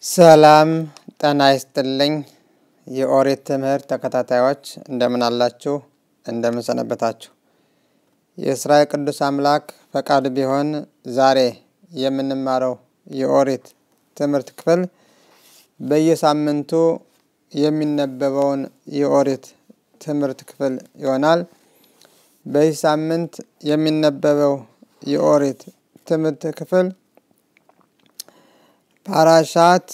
ሰላም ጤና ይስጥልኝ የኦሪት ትምህርት ተከታታዮች እንደምን አላችሁ እንደምን ሰነበታችሁ የእስራኤል ቅዱስ አምላክ ፈቃድ ቢሆን ዛሬ የምንማረው የኦሪት ትምህርት ክፍል በየሳምንቱ የሚነበበውን የኦሪት ትምህርት ክፍል ይሆናል በዚህ ሳምንት የሚነበበው የኦሪት ትምህርት ክፍል ፓራሻት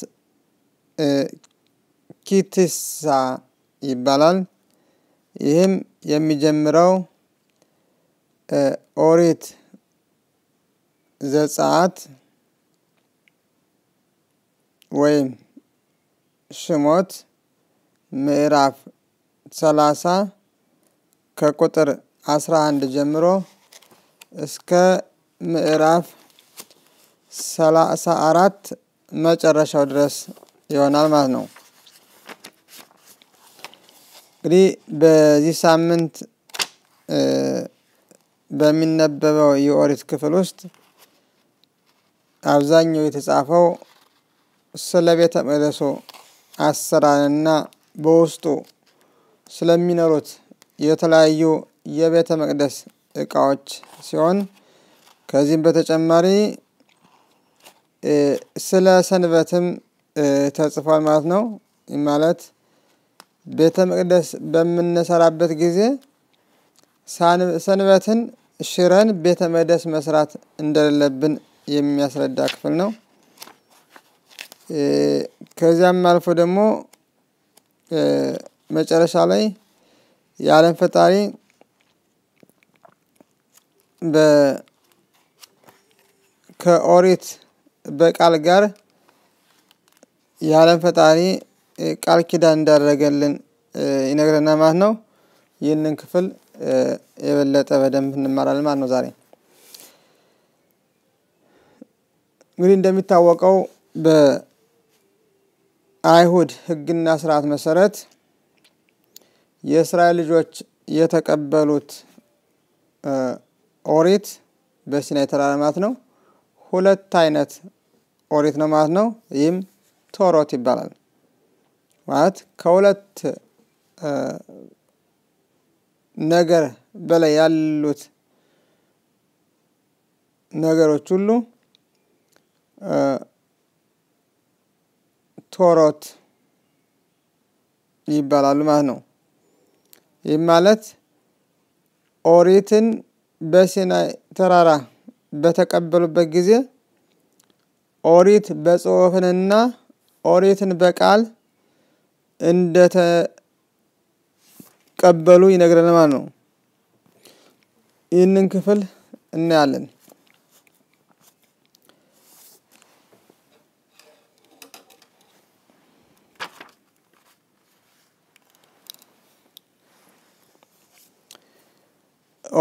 ኪትሳ ይባላል ይህም የሚጀምረው ኦሪት ዘጸአት ወይም ሽሞት ምዕራፍ 30 ከቁጥር 11 ጀምሮ እስከ ምዕራፍ 34 መጨረሻው ድረስ ይሆናል ማለት ነው እንግዲህ በዚህ ሳምንት በሚነበበው የኦሪት ክፍል ውስጥ አብዛኛው የተጻፈው ስለ ቤተ መቅደሱ አሰራርና በውስጡ ስለሚኖሩት የተለያዩ የቤተ መቅደስ ዕቃዎች ሲሆን ከዚህም በተጨማሪ ስለ ሰንበትም ተጽፏል ማለት ነው ማለት ቤተ መቅደስ በመነሰራበት ጊዜ ሰንበትን ሽረን ቤተ መቅደስ መስራት እንደሌለብን የሚያስረዳ ክፍል ነው ከዚያም አልፎ ደግሞ መጨረሻ ላይ የዓለም ፈጣሪ ከኦሪት በቃል ጋር የዓለም ፈጣሪ ቃል ኪዳን እንዳደረገልን ይነግረናል ማለት ነው ይህንን ክፍል የበለጠ በደንብ እንማራለን ማለት ነው ዛሬ እንግዲህ እንደሚታወቀው በአይሁድ ሕግና ሥርዓት መሰረት የእስራኤል ልጆች የተቀበሉት ኦሪት በሲናይ ተራራ ማለት ነው ሁለት አይነት ኦሪት ነው ማለት ነው ይህም ቶሮት ይባላል ማለት ከሁለት ነገር በላይ ያሉት ነገሮች ሁሉ ቶሮት ይባላሉ ማለት ነው ይህም ማለት ኦሪትን በሲናይ ተራራ በተቀበሉበት ጊዜ ኦሪት በጽሑፍና ኦሪትን በቃል እንደተቀበሉ ይነግረናል ማለት ነው ይህንን ክፍል እናያለን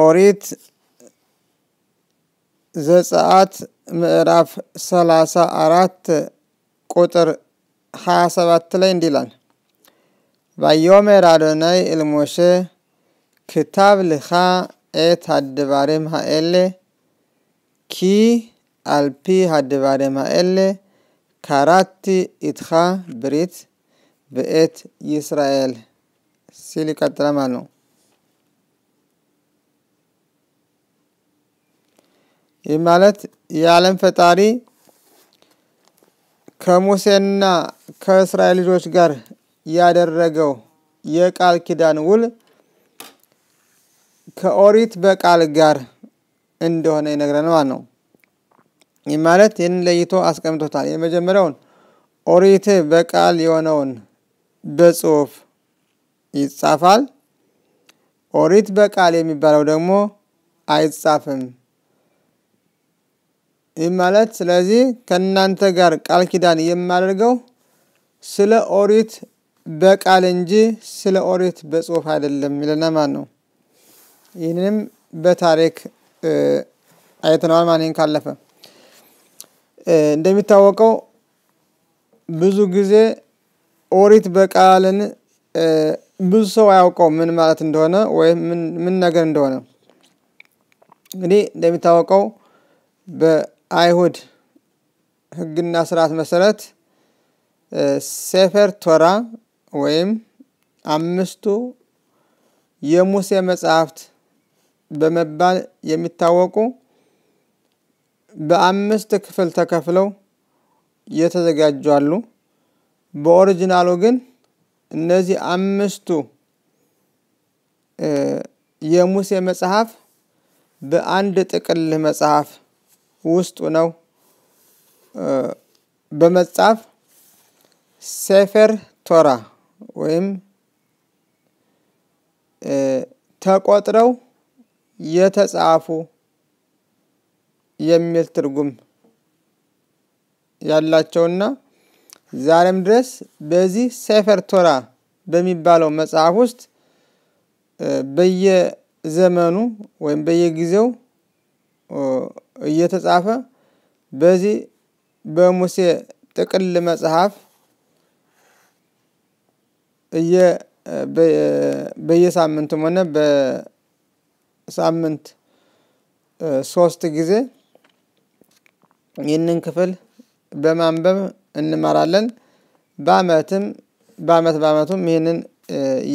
ኦሪት ዘጸአት ምዕራፍ 34 ቁጥር 27 ላይ እንዲላል ባዮሜር አዶናይ ኤልሞሼ ክታብ ልኻ ኤት አድባሬም ሃኤሌ ኪ አልፒ አድባሬም ሃኤሌ ካራቲ ኢትኻ ብሪት በኤት ይስራኤል ሲል ይቀጥላል ማለት ነው ይህ ማለት የዓለም ፈጣሪ ከሙሴና ከእስራኤል ልጆች ጋር ያደረገው የቃል ኪዳን ውል ከኦሪት በቃል ጋር እንደሆነ ይነግረናል ማለት ነው ይህ ማለት ይህን ለይቶ አስቀምጦታል የመጀመሪያውን ኦሪት በቃል የሆነውን በጽሑፍ ይጻፋል ኦሪት በቃል የሚባለው ደግሞ አይጻፍም ይህ ማለት ስለዚህ ከናንተ ጋር ቃል ኪዳን የማደርገው ስለ ኦሪት በቃል እንጂ ስለ ኦሪት በጽሑፍ አይደለም ይለናል ማለት ነው ይህንንም በታሪክ አይተናል ማለት ነው ካለፈ እንደሚታወቀው ብዙ ጊዜ ኦሪት በቃልን ብዙ ሰው አያውቀው ምን ማለት እንደሆነ ወይ ምን ነገር እንደሆነ እንግዲህ እንደሚታወቀው በአይሁድ ሕግና ሥርዓት መሰረት ሴፈር ቶራ ወይም አምስቱ የሙሴ መጻሕፍት በመባል የሚታወቁ በአምስት ክፍል ተከፍለው የተዘጋጁ አሉ። በኦሪጂናሉ ግን እነዚህ አምስቱ የሙሴ መጽሐፍ በአንድ ጥቅል መጽሐፍ ውስጥ ነው በመጻፍ ሴፈር ቶራ ወይም ተቆጥረው የተጻፉ የሚል ትርጉም ያላቸውና ዛሬም ድረስ በዚህ ሴፈር ቶራ በሚባለው መጽሐፍ ውስጥ በየዘመኑ ወይም በየጊዜው እየተጻፈ በዚህ በሙሴ ጥቅል መጽሐፍ በየሳምንቱም ሆነ በሳምንት 3 ጊዜ ይህንን ክፍል በማንበብ እንማራለን። በአመቱም ይህንን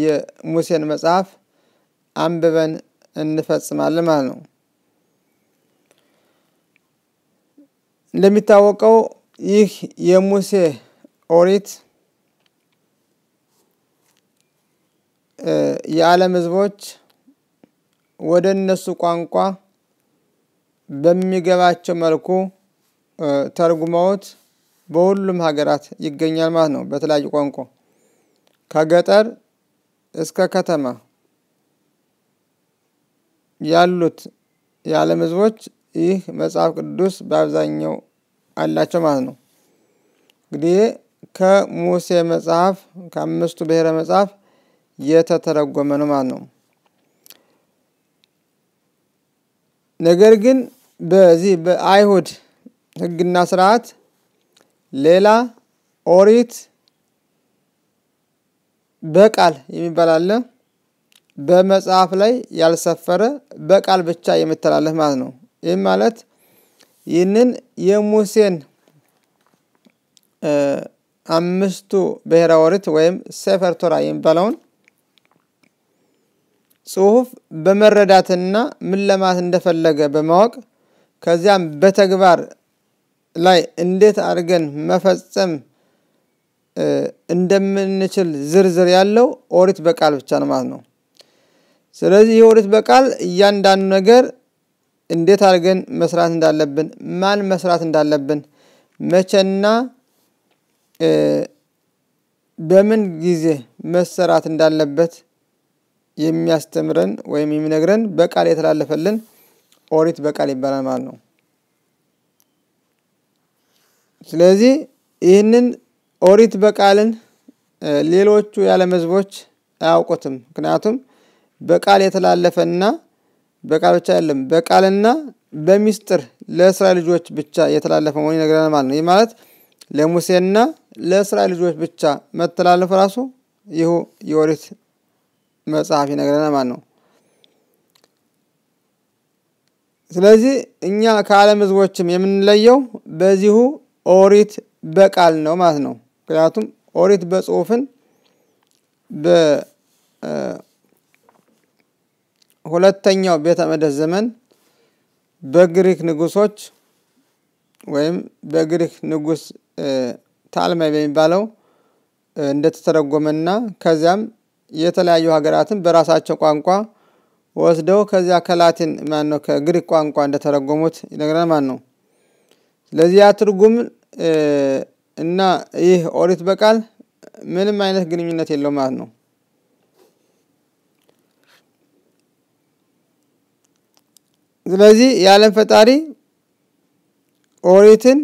የሙሴን መጽሐፍ አንብበን እንፈጽማለን ማለት ነው። እንደሚታወቀው ይህ የሙሴ ኦሪት የዓለም ሕዝቦች ወደ እነሱ ቋንቋ በሚገባቸው መልኩ ተርጉመውት በሁሉም ሀገራት ይገኛል ማለት ነው። በተለያዩ ቋንቋ ከገጠር እስከ ከተማ ያሉት የዓለም ሕዝቦች ይህ መጽሐፍ ቅዱስ በአብዛኛው አላቸው ማለት ነው። እንግዲህ ከሙሴ መጽሐፍ ከአምስቱ ብሔረ መጽሐፍ የተተረጎመ ነው ማለት ነው። ነገር ግን በዚህ በአይሁድ ሕግና ስርዓት ሌላ ኦሪት በቃል የሚባል አለ። በመጽሐፍ ላይ ያልሰፈረ በቃል ብቻ የሚተላለፍ ማለት ነው። ይህ ማለት ይህንን የሙሴን አምስቱ ብሔረ ኦሪት ወይም ሴፈር ቶራ የሚባለውን ጽሑፍ በመረዳትና ምን ለማለት እንደፈለገ በማወቅ ከዚያም በተግባር ላይ እንዴት አድርገን መፈጸም እንደምንችል ዝርዝር ያለው ኦሪት በቃል ብቻ ነው ማለት ነው። ስለዚህ የኦሪት በቃል እያንዳንዱ ነገር እንዴት አድርገን መስራት እንዳለብን፣ ማን መስራት እንዳለብን፣ መቼና በምን ጊዜ መሰራት እንዳለበት የሚያስተምረን ወይም የሚነግረን በቃል የተላለፈልን ኦሪት በቃል ይባላል ማለት ነው። ስለዚህ ይህንን ኦሪት በቃልን ሌሎቹ የዓለም ሕዝቦች አያውቁትም። ምክንያቱም በቃል የተላለፈና በቃል ብቻ አይደለም፣ በቃልና በሚስጥር ለእስራኤል ልጆች ብቻ የተላለፈ መሆኑን ይነግረናል ማለት ነው። ይህ ማለት ለሙሴና ለእስራኤል ልጆች ብቻ መተላለፍ ራሱ ይሁ የኦሪት መጽሐፍ ይነግረናል ማለት ነው። ስለዚህ እኛ ከዓለም ሕዝቦችም የምንለየው በዚሁ ኦሪት በቃል ነው ማለት ነው። ምክንያቱም ኦሪት በጽሑፍን በሁለተኛው ቤተ መቅደስ ዘመን በግሪክ ንጉሶች ወይም በግሪክ ንጉስ ታልማይ በሚባለው እንደተተረጎመና ከዚያም የተለያዩ ሀገራትን በራሳቸው ቋንቋ ወስደው ከዚያ ከላቲን ማነው ከግሪክ ቋንቋ እንደተረጎሙት ይነግረናል ማለት ነው። ስለዚህ ያ ትርጉም እና ይህ ኦሪት በቃል ምንም አይነት ግንኙነት የለውም ማለት ነው። ስለዚህ የዓለም ፈጣሪ ኦሪትን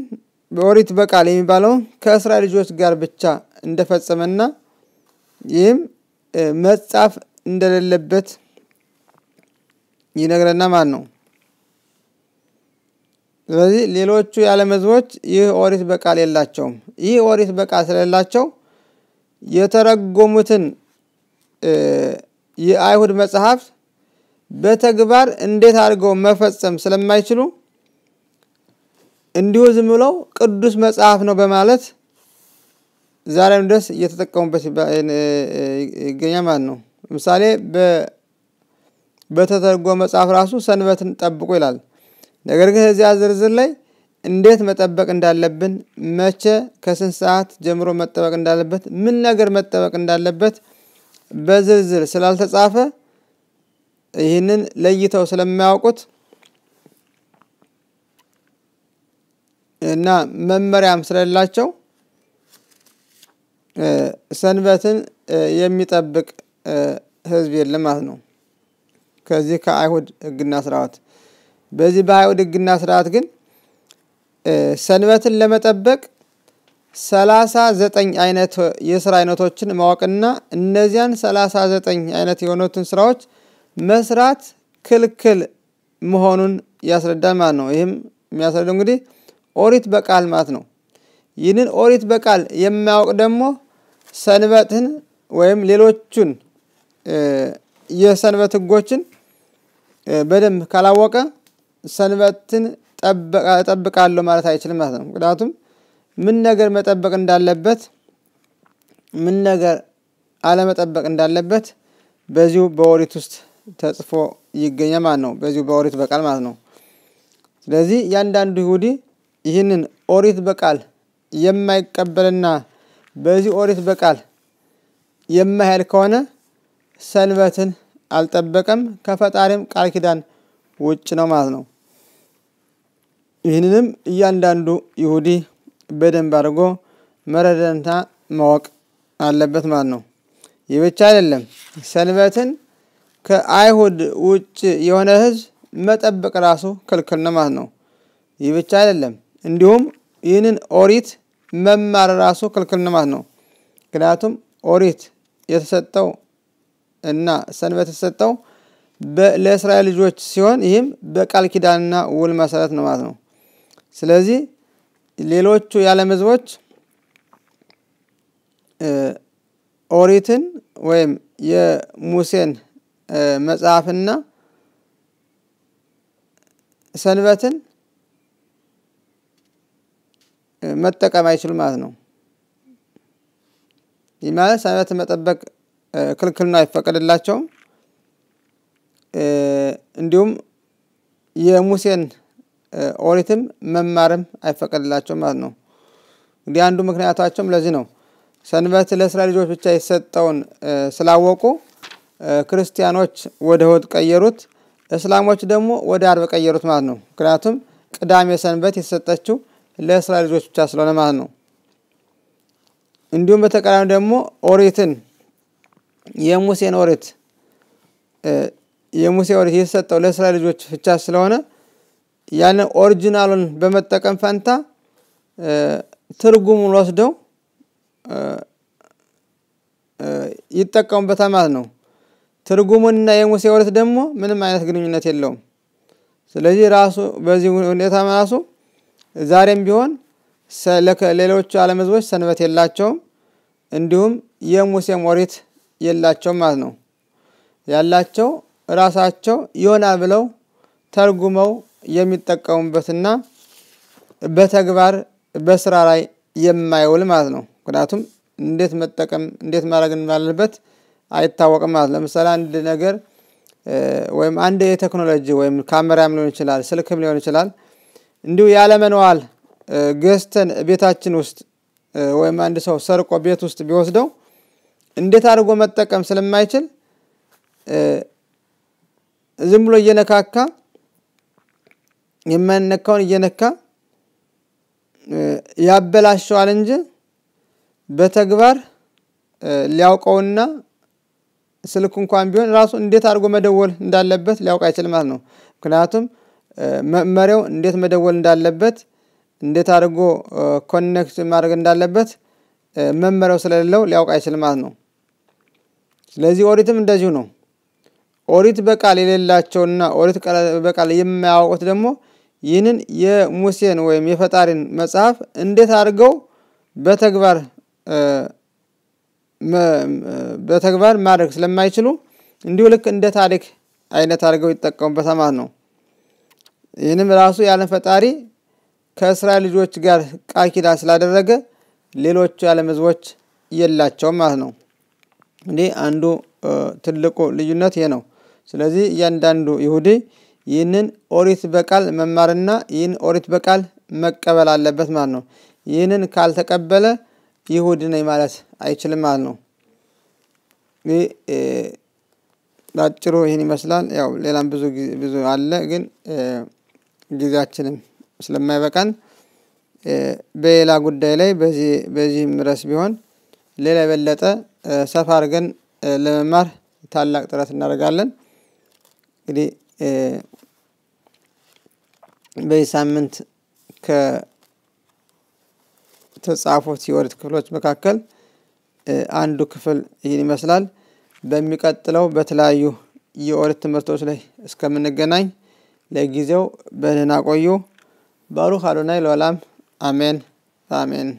በኦሪት በቃል የሚባለው ከእስራኤል ልጆች ጋር ብቻ እንደፈጸመና ይህም መጻፍ እንደሌለበት ይነግረናል ማለት ነው። ስለዚህ ሌሎቹ የዓለም ሕዝቦች ይህ ኦሪት በቃል የላቸውም። ይህ ኦሪት በቃል ስለሌላቸው የተረጎሙትን የአይሁድ መጽሐፍ በተግባር እንዴት አድርገው መፈጸም ስለማይችሉ እንዲሁ ዝም ብለው ቅዱስ መጽሐፍ ነው በማለት ዛሬም ድረስ እየተጠቀሙበት ይገኛል ማለት ነው። ለምሳሌ በተተረጎመ መጽሐፍ ራሱ ሰንበትን ጠብቁ ይላል። ነገር ግን እዚያ ዝርዝር ላይ እንዴት መጠበቅ እንዳለብን፣ መቼ ከስንት ሰዓት ጀምሮ መጠበቅ እንዳለበት፣ ምን ነገር መጠበቅ እንዳለበት በዝርዝር ስላልተጻፈ ይህንን ለይተው ስለማያውቁት እና መመሪያም ስለሌላቸው ሰንበትን የሚጠብቅ ሕዝብ የለም ማለት ነው። ከዚህ ከአይሁድ ሕግና ስርዓት በዚህ በአይሁድ ሕግና ስርዓት ግን ሰንበትን ለመጠበቅ 39 አይነት የሥራ አይነቶችን ማወቅና እነዚያን 39 አይነት የሆኑትን ስራዎች መስራት ክልክል መሆኑን ያስረዳል ማለት ነው። ይህም የሚያስረዳው እንግዲህ ኦሪት በቃል ማለት ነው። ይህንን ኦሪት በቃል የማያውቅ ደግሞ ሰንበትን ወይም ሌሎቹን የሰንበት ሕጎችን በደንብ ካላወቀ ሰንበትን እጠብቃለሁ ማለት አይችልም ማለት ነው። ምክንያቱም ምን ነገር መጠበቅ እንዳለበት፣ ምን ነገር አለመጠበቅ እንዳለበት በዚሁ በኦሪት ውስጥ ተጽፎ ይገኛል ማለት ነው። በዚሁ በኦሪት በቃል ማለት ነው። ስለዚህ እያንዳንዱ ይሁዲ ይህንን ኦሪት በቃል የማይቀበልና በዚህ ኦሪት በቃል የማይሄድ ከሆነ ሰንበትን አልጠበቀም፣ ከፈጣሪም ቃል ኪዳን ውጭ ነው ማለት ነው። ይህንንም እያንዳንዱ ይሁዲ በደንብ አድርጎ መረዳትና ማወቅ አለበት ማለት ነው። ይህ ብቻ አይደለም፣ ሰንበትን ከአይሁድ ውጭ የሆነ ሕዝብ መጠበቅ ራሱ ክልክል ነው ማለት ነው። ይህ ብቻ አይደለም፣ እንዲሁም ይህንን ኦሪት መማር ራሱ ክልክል ነው ማለት ነው። ምክንያቱም ኦሪት የተሰጠው እና ሰንበት የተሰጠው ለእስራኤል ልጆች ሲሆን ይህም በቃል ኪዳንና ውል መሰረት ነው ማለት ነው። ስለዚህ ሌሎቹ የዓለም ሕዝቦች ኦሪትን ወይም የሙሴን መጽሐፍና ሰንበትን መጠቀም አይችሉም ማለት ነው። ይህ ማለት ሰንበትን መጠበቅ ክልክል ነው፣ አይፈቀድላቸውም። እንዲሁም የሙሴን ኦሪትም መማርም አይፈቀድላቸውም ማለት ነው። እንግዲህ አንዱ ምክንያታቸውም ለዚህ ነው። ሰንበት ለእስራኤል ልጆች ብቻ የተሰጠውን ስላወቁ ክርስቲያኖች ወደ እሁድ ቀየሩት፣ እስላሞች ደግሞ ወደ አርብ ቀየሩት ማለት ነው። ምክንያቱም ቅዳሜ ሰንበት የተሰጠችው ለእስራኤል ልጆች ብቻ ስለሆነ ማለት ነው። እንዲሁም በተቃራኒ ደግሞ ኦሪትን የሙሴን ኦሪት የተሰጠው ለእስራኤል ልጆች ብቻ ስለሆነ ያንን ኦሪጂናሉን በመጠቀም ፈንታ ትርጉሙን ወስደው ይጠቀሙበታል ማለት ነው። ትርጉሙንና የሙሴ ኦሪት ደግሞ ምንም አይነት ግንኙነት የለውም። ስለዚህ ራሱ በዚህ ሁኔታ ራሱ ዛሬም ቢሆን ሌሎቹ ዓለም ሕዝቦች ሰንበት የላቸውም፣ እንዲሁም የሙሴም ኦሪት የላቸውም ማለት ነው። ያላቸው ራሳቸው ይሆናል ብለው ተርጉመው የሚጠቀሙበትና በተግባር በስራ ላይ የማይውል ማለት ነው። ምክንያቱም እንዴት መጠቀም እንዴት ማድረግ እንዳለበት አይታወቅም ማለት ነው። ለምሳሌ አንድ ነገር ወይም አንድ የቴክኖሎጂ ወይም ካሜራም ሊሆን ይችላል፣ ስልክም ሊሆን ይችላል፣ እንዲሁ ያለመነዋል ገዝተን ቤታችን ውስጥ ወይም አንድ ሰው ሰርቆ ቤት ውስጥ ቢወስደው እንዴት አድርጎ መጠቀም ስለማይችል ዝም ብሎ እየነካካ የማይነካውን እየነካ ያበላሸዋል እንጂ በተግባር ሊያውቀውና ስልክ እንኳን ቢሆን ራሱ እንዴት አድርጎ መደወል እንዳለበት ሊያውቅ አይችልም ማለት ነው። ምክንያቱም መመሪያው እንዴት መደወል እንዳለበት፣ እንዴት አድርጎ ኮኔክት ማድረግ እንዳለበት መመሪያው ስለሌለው ሊያውቅ አይችልም ማለት ነው። ስለዚህ ኦሪትም እንደዚሁ ነው። ኦሪት በቃል የሌላቸውና ኦሪት በቃል የማያውቁት ደግሞ ይህንን የሙሴን ወይም የፈጣሪን መጽሐፍ እንዴት አድርገው በተግባር ማድረግ ስለማይችሉ እንዲሁ ልክ እንደ ታሪክ አይነት አድርገው ይጠቀሙበታል ማለት ነው። ይህንም ራሱ ያለ ፈጣሪ ከእስራኤል ልጆች ጋር ቃል ኪዳን ስላደረገ ሌሎቹ የዓለም ህዝቦች የላቸውም ማለት ነው። እንግዲህ አንዱ ትልቁ ልዩነት ይሄ ነው። ስለዚህ እያንዳንዱ ይሁዲ ይህንን ኦሪት በቃል መማርና ይህን ኦሪት በቃል መቀበል አለበት ማለት ነው። ይህንን ካልተቀበለ ይሁዲ ነኝ ማለት አይችልም ማለት ነው። ባጭሩ ይሄን ይመስላል። ያው ሌላም ብዙ አለ ግን ጊዜያችንም ስለማይበቃን በሌላ ጉዳይ ላይ በዚህ ርዕስ ቢሆን ሌላ የበለጠ ሰፋ አድርገን ለመማር ታላቅ ጥረት እናደርጋለን። እንግዲህ በዚህ ሳምንት ከተጻፉት የኦሪት ክፍሎች መካከል አንዱ ክፍል ይህን ይመስላል። በሚቀጥለው በተለያዩ የኦሪት ትምህርቶች ላይ እስከምንገናኝ ለጊዜው በደህና ቆዩ። ባሩክ አዶናይ ለዓለም አሜን አሜን።